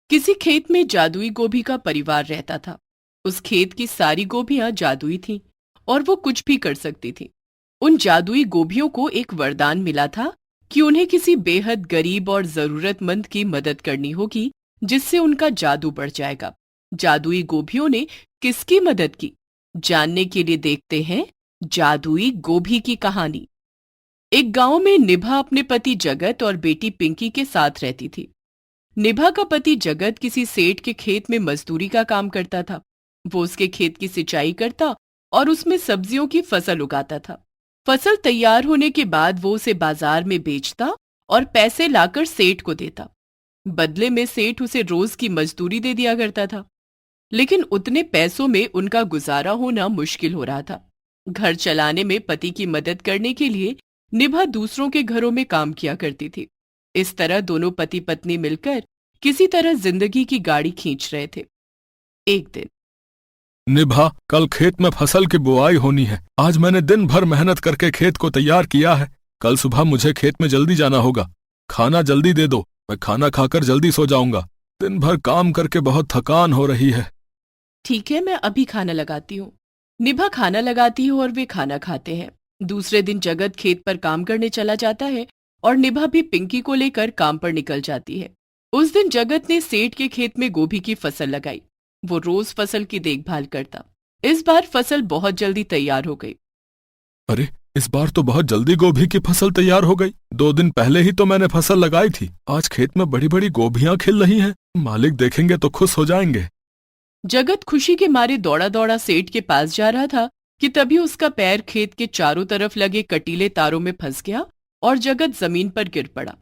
किसी खेत में जादुई गोभी का परिवार रहता था। उस खेत की सारी गोभियां जादुई थीं और वो कुछ भी कर सकती थीं। उन जादुई गोभियों को एक वरदान मिला था कि उन्हें किसी बेहद गरीब और जरूरतमंद की मदद करनी होगी, जिससे उनका जादू बढ़ जाएगा। जादुई गोभियों ने किसकी मदद की? जानने के लिए देखते हैं जादुई गोभी की कहानी। एक गांव में निभा अपने पति जगत और बेटी पिंकी के साथ रहती थी। निभा का पति जगत किसी सेठ के खेत में मजदूरी का काम करता था। वो उसके खेत की सिंचाई करता और उसमें सब्जियों की फसल उगाता था। फसल तैयार होने के बाद वो उसे बाजार में बेचता और पैसे लाकर सेठ को देता। बदले में सेठ उसे रोज की मजदूरी दे दिया करता था। लेकिन उतने पैसों में उनका गुजारा होना मुश्किल हो रहा था। घर चलाने में पति की मदद करने के लिए निभा दूसरों के घरों में काम किया करती थी। इस तरह दोनों पति पत्नी मिलकर किसी तरह जिंदगी की गाड़ी खींच रहे थे। एक दिन, निभा, कल खेत में फसल की बुआई होनी है। आज मैंने दिन भर मेहनत करके खेत को तैयार किया है। कल सुबह मुझे खेत में जल्दी जाना होगा। खाना जल्दी दे दो, मैं खाना खाकर जल्दी सो जाऊंगा। दिन भर काम करके बहुत थकान हो रही है। ठीक है, मैं अभी खाना लगाती हूँ। निभा खाना लगाती है और वे खाना खाते हैं। दूसरे दिन जगत खेत पर काम करने चला जाता है और निभा भी पिंकी को लेकर काम पर निकल जाती है। उस दिन जगत ने सेठ के खेत में गोभी की फसल लगाई। वो रोज फसल की देखभाल करता। इस बार फसल बहुत जल्दी तैयार हो गई। अरे, इस बार तो बहुत जल्दी गोभी की फसल तैयार हो गई। 2 दिन पहले ही तो मैंने फसल लगाई थी। आज खेत में बड़ी बड़ी गोभियां खिल रही हैं। मालिक देखेंगे तो खुश हो जाएंगे। जगत खुशी के मारे दौड़ा दौड़ा सेठ के पास जा रहा था कि तभी उसका पैर खेत के चारों तरफ लगे कटीले तारों में फंस गया और जगत जमीन पर गिर पड़ा।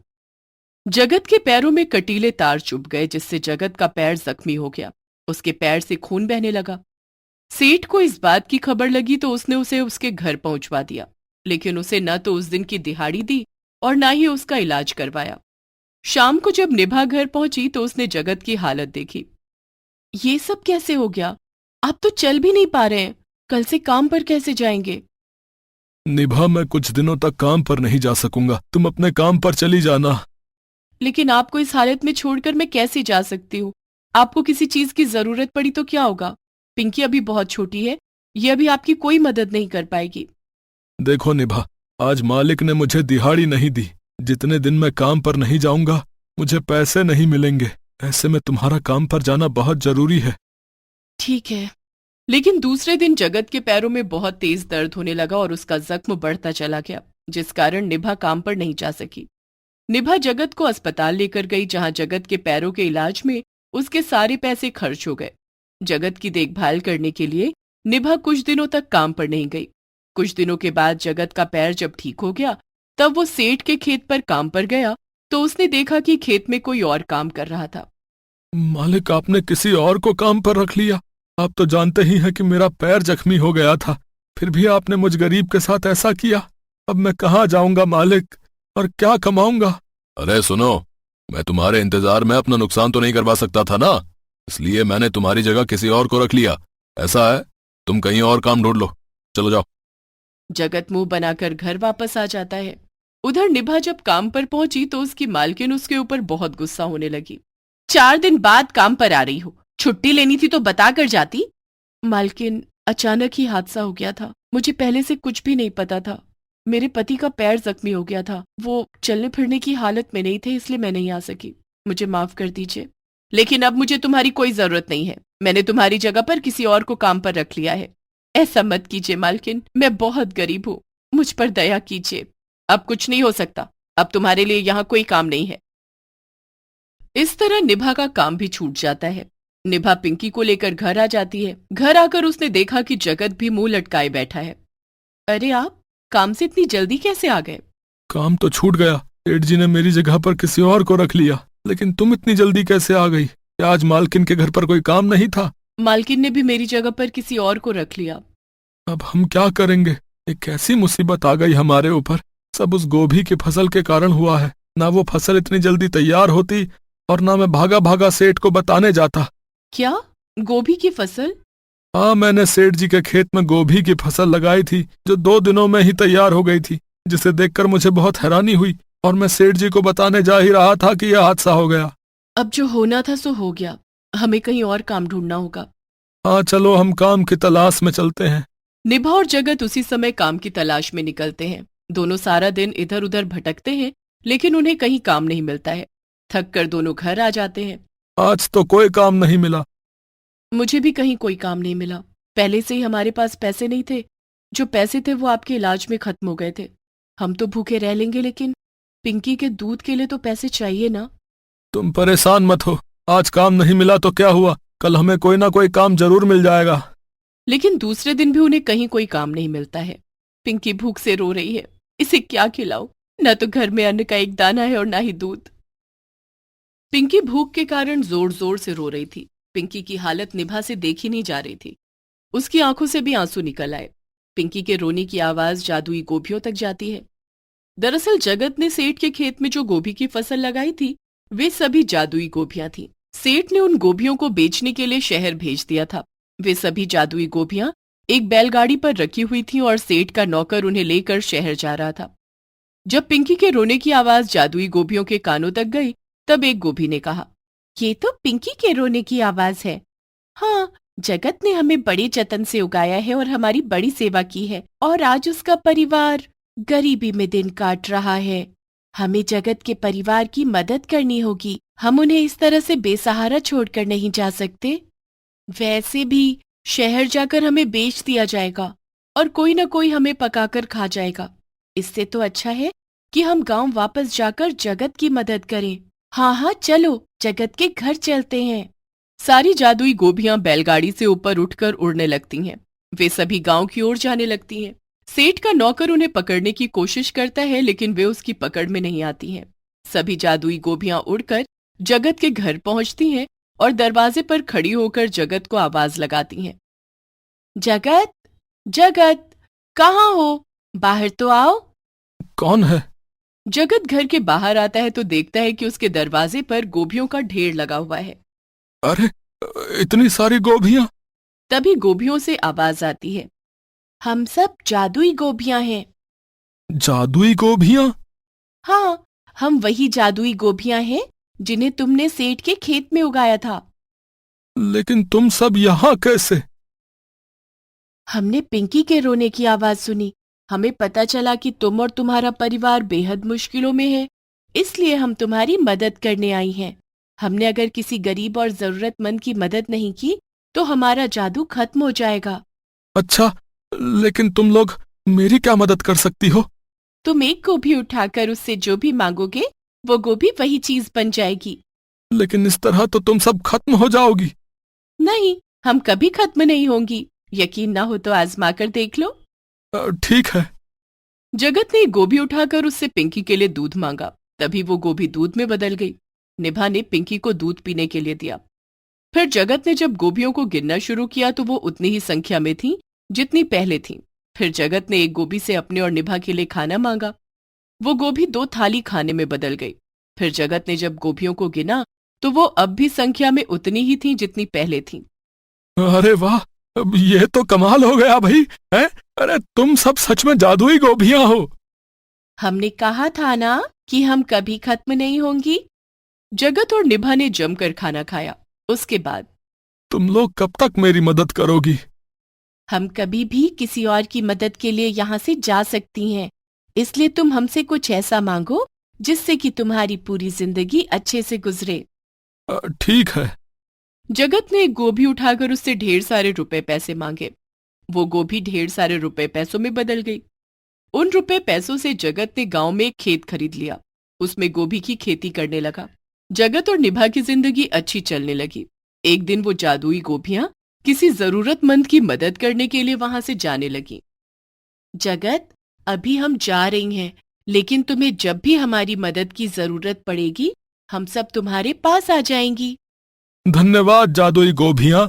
जगत के पैरों में कटीले तार चुभ गए, जिससे जगत का पैर जख्मी हो गया। उसके पैर से खून बहने लगा। सेठ को इस बात की खबर लगी तो उसने उसे उसके घर पहुंचवा दिया, लेकिन उसे न तो उस दिन की दिहाड़ी दी और न ही उसका इलाज करवाया। शाम को जब निभा घर पहुंची तो उसने जगत की हालत देखी। ये सब कैसे हो गया? आप तो चल भी नहीं पा रहे हैं। कल से काम पर कैसे जाएंगे? निभा, मैं कुछ दिनों तक काम पर नहीं जा सकूंगा। तुम अपने काम पर चली जाना। लेकिन आपको इस हालत में छोड़कर मैं कैसे जा सकती हूँ? आपको किसी चीज की जरूरत पड़ी तो क्या होगा? पिंकी अभी बहुत छोटी है, ये अभी आपकी कोई मदद नहीं कर पाएगी। देखो निभा, आज मालिक ने मुझे दिहाड़ी नहीं दी। जितने दिन मैं काम पर नहीं जाऊंगा मुझे पैसे नहीं मिलेंगे। ऐसे में तुम्हारा काम पर जाना बहुत जरूरी है। ठीक है। लेकिन दूसरे दिन जगत के पैरों में बहुत तेज दर्द होने लगा और उसका जख्म बढ़ता चला गया, जिस कारण निभा काम पर नहीं जा सकी। निभा जगत को अस्पताल लेकर गई, जहां जगत के पैरों के इलाज में उसके सारे पैसे खर्च हो गए। जगत की देखभाल करने के लिए निभा कुछ दिनों तक काम पर नहीं गई। कुछ दिनों के बाद जगत का पैर जब ठीक हो गया, तब वो सेठ के खेत पर काम पर गया तो उसने देखा कि खेत में कोई और काम कर रहा था। मालिक, आपने किसी और को काम पर रख लिया। आप तो जानते ही हैं कि मेरा पैर जख्मी हो गया था, फिर भी आपने मुझ गरीब के साथ ऐसा किया। अब मैं कहाँ जाऊंगा मालिक, और क्या कमाऊंगा? अरे सुनो, मैं तुम्हारे इंतजार में अपना नुकसान तो नहीं करवा सकता था ना, इसलिए मैंने तुम्हारी जगह किसी और को रख लिया। ऐसा है, तुम कहीं और काम ढूंढ लो। चलो जाओ। जगत मुंह बनाकर घर वापस आ जाता है। उधर निभा जब काम पर पहुंची तो उसकी मालकिन उसके ऊपर बहुत गुस्सा होने लगी। 4 दिन बाद काम पर आ रही हो, छुट्टी लेनी थी तो बता कर जाती। मालकिन, अचानक ही हादसा हो गया था। मुझे पहले से कुछ भी नहीं पता था। मेरे पति का पैर जख्मी हो गया था। वो चलने फिरने की हालत में नहीं थे, इसलिए मैं नहीं आ सकी। मुझे माफ कर दीजिए। लेकिन अब मुझे तुम्हारी कोई जरूरत नहीं है। मैंने तुम्हारी जगह पर किसी और को काम पर रख लिया है। ऐसा मत कीजिए मालकिन, मैं बहुत गरीब हूँ, मुझ पर दया कीजिए। अब कुछ नहीं हो सकता। अब तुम्हारे लिए यहाँ कोई काम नहीं है। इस तरह निभा का काम भी छूट जाता है। निभा पिंकी को लेकर घर आ जाती है। घर आकर उसने देखा कि जगत भी मुंह लटकाए बैठा है। अरे, आप काम से इतनी जल्दी कैसे आ गए? काम तो छूट गया। सेठ जी ने मेरी जगह पर किसी और को रख लिया, लेकिन तुम इतनी जल्दी कैसे आ गई? क्या आज मालकिन के घर पर कोई काम नहीं था? मालकिन ने भी मेरी जगह पर किसी और को रख लिया। अब हम क्या करेंगे? एक कैसी मुसीबत आ गई हमारे ऊपर। सब उस गोभी की फसल के कारण हुआ है। ना वो फसल इतनी जल्दी तैयार होती और ना मैं भागा भागा सेठ को बताने जाता। क्या? गोभी की फसल? हाँ, मैंने सेठ जी के खेत में गोभी की फसल लगाई थी, जो 2 दिनों में ही तैयार हो गई थी, जिसे देखकर मुझे बहुत हैरानी हुई और मैं सेठ जी को बताने जा ही रहा था कि यह हादसा हो गया। अब जो होना था सो हो गया, हमें कहीं और काम ढूंढना होगा। हाँ चलो हम काम की तलाश में चलते हैं। निभा और जगत उसी समय काम की तलाश में निकलते हैं। दोनों सारा दिन इधर उधर भटकते हैं, लेकिन उन्हें कहीं काम नहीं मिलता है। थक कर दोनों घर आ जाते हैं। आज तो कोई काम नहीं मिला। मुझे भी कहीं कोई काम नहीं मिला। पहले से ही हमारे पास पैसे नहीं थे। जो पैसे थे वो आपके इलाज में खत्म हो गए थे। हम तो भूखे रह लेंगे, लेकिन पिंकी के दूध के लिए तो पैसे चाहिए ना। तुम परेशान मत हो, आज काम नहीं मिला तो क्या हुआ, कल हमें कोई ना कोई काम जरूर मिल जाएगा। लेकिन दूसरे दिन भी उन्हें कहीं कोई काम नहीं मिलता है। पिंकी भूख से रो रही है। इसे क्या खिलाऊं? न तो घर में अन्न का एक दाना है और ना ही दूध। पिंकी भूख के कारण जोर जोर से रो रही थी। पिंकी की हालत निभा से देखी नहीं जा रही थी। उसकी आंखों से भी आंसू निकल आए। पिंकी के रोने की आवाज जादुई गोभियों तक जाती है। दरअसल जगत ने सेठ के खेत में जो गोभी की फसल लगाई थी, वे सभी जादुई गोभियां थीं। सेठ ने उन गोभियों को बेचने के लिए शहर भेज दिया था। वे सभी जादुई गोभियां एक बैलगाड़ी पर रखी हुई थीं और सेठ का नौकर उन्हें लेकर शहर जा रहा था। जब पिंकी के रोने की आवाज जादुई गोभियों के कानों तक गई, तब एक गोभी ने कहा, ये तो पिंकी के रोने की आवाज है। हाँ, जगत ने हमें बड़े जतन से उगाया है और हमारी बड़ी सेवा की है, और आज उसका परिवार गरीबी में दिन काट रहा है। हमें जगत के परिवार की मदद करनी होगी। हम उन्हें इस तरह से बेसहारा छोड़कर नहीं जा सकते। वैसे भी शहर जाकर हमें बेच दिया जाएगा और कोई न कोई हमें पकाकर खा जाएगा। इससे तो अच्छा है कि हम गांव वापस जाकर जगत की मदद करें। हाँ हाँ, चलो जगत के घर चलते हैं। सारी जादुई गोभियां बैलगाड़ी से ऊपर उठकर उड़ने लगती हैं। वे सभी गांव की ओर जाने लगती हैं। सेठ का नौकर उन्हें पकड़ने की कोशिश करता है, लेकिन वे उसकी पकड़ में नहीं आती हैं। सभी जादुई गोभियां उड़कर जगत के घर पहुंचती हैं और दरवाजे पर खड़ी होकर जगत को आवाज लगाती हैं। जगत, जगत, कहाँ हो? बाहर तो आओ। कौन है? जगत घर के बाहर आता है तो देखता है कि उसके दरवाजे पर गोभियों का ढेर लगा हुआ है। अरे इतनी सारी गोभियां। तभी गोभियों से आवाज आती है, हम सब जादुई गोभियां हैं। जादुई गोभियां? हाँ, हम वही जादुई गोभियां हैं जिन्हें तुमने सेठ के खेत में उगाया था। लेकिन तुम सब यहाँ कैसे? हमने पिंकी के रोने की आवाज सुनी। हमें पता चला कि तुम और तुम्हारा परिवार बेहद मुश्किलों में है, इसलिए हम तुम्हारी मदद करने आई हैं। हमने अगर किसी गरीब और जरूरतमंद की मदद नहीं की तो हमारा जादू खत्म हो जाएगा। अच्छा, लेकिन तुम लोग मेरी क्या मदद कर सकती हो? तुम एक गोभी उठाकर उससे जो भी मांगोगे वो गोभी वही चीज बन जाएगी। लेकिन इस तरह तो तुम सब खत्म हो जाओगी। नहीं, हम कभी खत्म नहीं होंगी। यकीन ना हो तो आजमा कर देख लो। ठीक है। जगत ने गोभी उठाकर उससे पिंकी के लिए दूध मांगा। तभी वो गोभी दूध में बदल गई। निभा ने पिंकी को दूध पीने के लिए दिया। फिर जगत ने जब गोभियों को गिनना शुरू किया तो वो उतनी ही संख्या में थीं जितनी पहले थीं। फिर जगत ने एक गोभी से अपने और निभा के लिए खाना मांगा। वो गोभी 2 थाली खाने में बदल गई। फिर जगत ने जब गोभियों को गिना तो वो अब भी संख्या में उतनी ही थीं जितनी पहले थीं। अरे वाह, अब ये तो कमाल हो गया भाई। हैं? अरे तुम सब सच में जादुई गोभियां हो। हमने कहा था ना कि हम कभी खत्म नहीं होंगी। जगत और निभा ने जमकर खाना खाया। उसके बाद, तुम लोग कब तक मेरी मदद करोगी? हम कभी भी किसी और की मदद के लिए यहाँ से जा सकती हैं, इसलिए तुम हमसे कुछ ऐसा मांगो जिससे कि तुम्हारी पूरी जिंदगी अच्छे से गुजरे। ठीक है। जगत ने एक गोभी उठाकर उससे ढेर सारे रुपए पैसे मांगे। वो गोभी ढेर सारे रुपए पैसों में बदल गई। उन रुपए पैसों से जगत ने गांव में एक खेत खरीद लिया। उसमें गोभी की खेती करने लगा। जगत और निभा की जिंदगी अच्छी चलने लगी। एक दिन वो जादुई गोभियां किसी जरूरतमंद की मदद करने के लिए वहां से जाने लगी। जगत, अभी हम जा रही हैं, लेकिन तुम्हें जब भी हमारी मदद की जरूरत पड़ेगी हम सब तुम्हारे पास आ जाएंगी। धन्यवाद जादुई गोभियां।